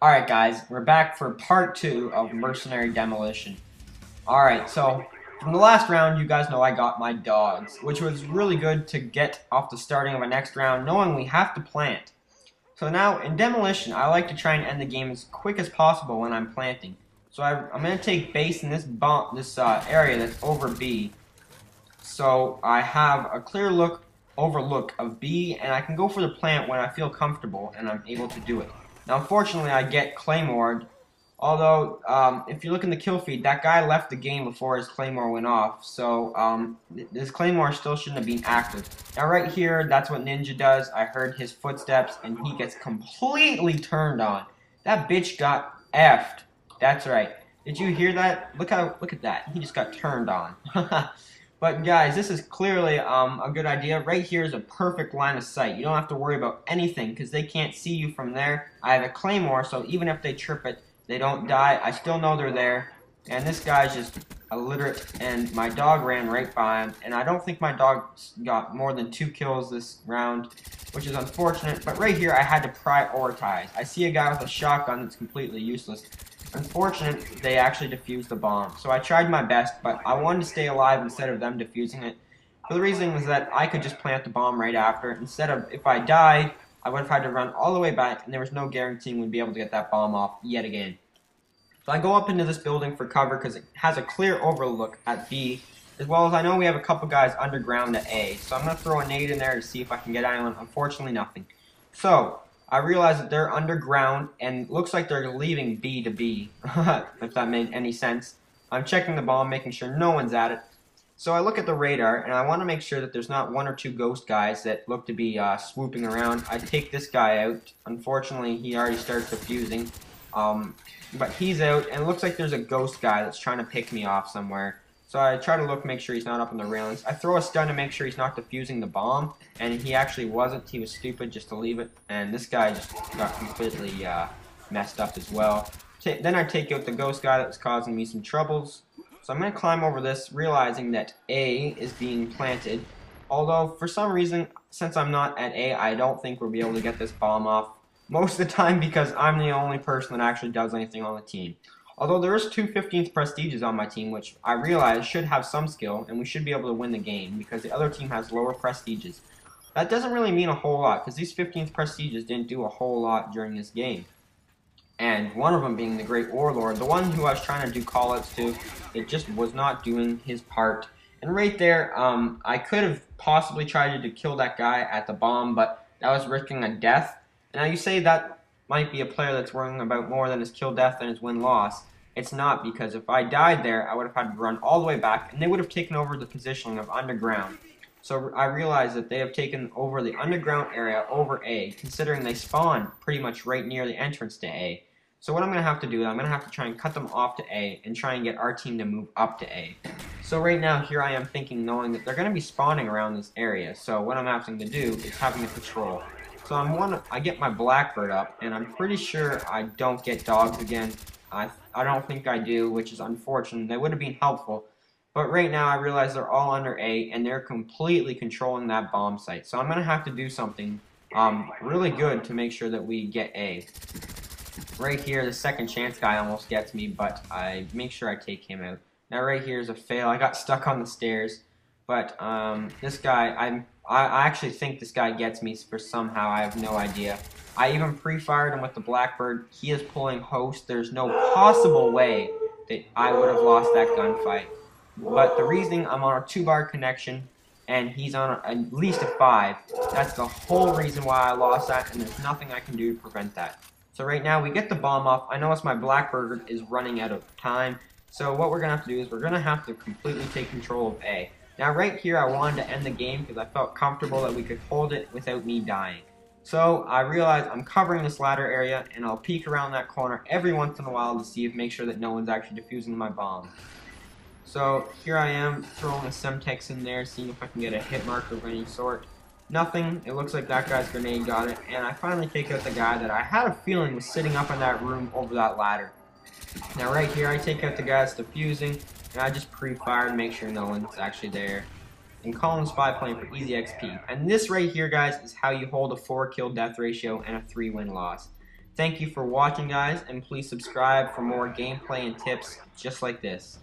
Alright guys, we're back for part 2 of Mercenary Demolition. Alright, so from the last round, you guys know I got my dogs, which was really good to get off the starting of a next round, knowing we have to plant. So now, in Demolition, I like to try and end the game as quick as possible when I'm planting. So I'm going to take base in this area that's over B. So I have a clear overlook of B, and I can go for the plant when I feel comfortable and I'm able to do it. Now, unfortunately, I get Claymored. Although, if you look in the kill feed, that guy left the game before his Claymore went off. So, this Claymore still shouldn't have been active. Now, right here, that's what Ninja does. I heard his footsteps, and he gets completely turned on. That bitch got effed. That's right. Did you hear that? Look at that. He just got turned on. But guys, this is clearly a good idea. Right here is a perfect line of sight. You don't have to worry about anything because they can't see you from there. I have a Claymore, so even if they trip it, they don't die. I still know they're there. And this guy's just illiterate, and my dog ran right by him. And I don't think my dog got more than 2 kills this round, which is unfortunate. But right here, I had to prioritize. I see a guy with a shotgun that's completely useless. Unfortunate, they actually defused the bomb. So I tried my best, but I wanted to stay alive instead of them defusing it. For the reason was that I could just plant the bomb right after. Instead of, if I died, I would have had to run all the way back, and there was no guaranteeing we'd be able to get that bomb off yet again. So I go up into this building for cover because it has a clear overlook at B, as well as I know we have a couple guys underground at A. So I'm going to throw a nade in there to see if I can get anyone. Unfortunately, nothing. So I realize that they're underground, and looks like they're leaving B to B, if that made any sense. I'm checking the bomb, making sure no one's at it. So I look at the radar, and I want to make sure that there's not 1 or 2 ghost guys that look to be swooping around. I take this guy out. Unfortunately, he already starts defusing. But he's out, and it looks like there's a ghost guy that's trying to pick me off somewhere. So I try to make sure he's not up on the railings. I throw a stun to make sure he's not defusing the bomb, and he actually wasn't. He was stupid just to leave it, and this guy just got completely messed up as well. Then I take out the ghost guy that was causing me some troubles. So I'm going to climb over this, realizing that A is being planted. Although, for some reason, since I'm not at A, I don't think we'll be able to get this bomb off. Most of the time because I'm the only person that actually does anything on the team. Although there is 2 15th prestiges on my team, which I realize should have some skill, and we should be able to win the game, because the other team has lower prestiges. That doesn't really mean a whole lot, because these 15th prestiges didn't do a whole lot during this game. And one of them being the Great Warlord, the one who I was trying to do callouts to, it just was not doing his part. And right there, I could have possibly tried to kill that guy at the bomb, but that was risking a death. Now you say that might be a player that's worrying about more than his kill death than his win-loss. It's not, because if I died there, I would have had to run all the way back, and they would have taken over the positioning of underground. So I realize that they have taken over the underground area over A, considering they spawn pretty much right near the entrance to A. So what I'm going to have to do, I'm going to have to try and cut them off to A, and try and get our team to move up to A. So right now, here I am thinking, knowing that they're going to be spawning around this area, so what I'm having to do is having to patrol. So I get my Blackbird up, and I'm pretty sure I don't get dogs again. I don't think I do, which is unfortunate. They would have been helpful. But right now I realize they're all under A, and they're completely controlling that bomb site. So I'm going to have to do something really good to make sure that we get A. Right here, the second chance guy almost gets me, but I make sure I take him out. Now right here is a fail. I got stuck on the stairs. But this guy, I actually think this guy gets me for somehow. I have no idea. I even pre-fired him with the Blackbird. He is pulling host. There's no possible way that I would have lost that gunfight. But the reason I'm on a 2-bar connection and he's on at least a 5, that's the whole reason why I lost that, and there's nothing I can do to prevent that. So right now we get the bomb off. I notice my Blackbird is running out of time. So what we're going to have to do is we're going to have to completely take control of A. Now right here I wanted to end the game because I felt comfortable that we could hold it without me dying. So I realized I'm covering this ladder area, and I'll peek around that corner every once in a while to make sure that no one's actually defusing my bomb. So here I am throwing a Semtex in there, seeing if I can get a hit marker of any sort. Nothing. It looks like that guy's grenade got it, and I finally take out the guy that I had a feeling was sitting up in that room over that ladder. Now right here I take out the guy that's defusing, and I just pre-fire and make sure no one's actually there. And call him Spy Plane for easy XP. And this right here, guys, is how you hold a 4 kill death ratio and a 3 win loss. Thank you for watching, guys, and please subscribe for more gameplay and tips just like this.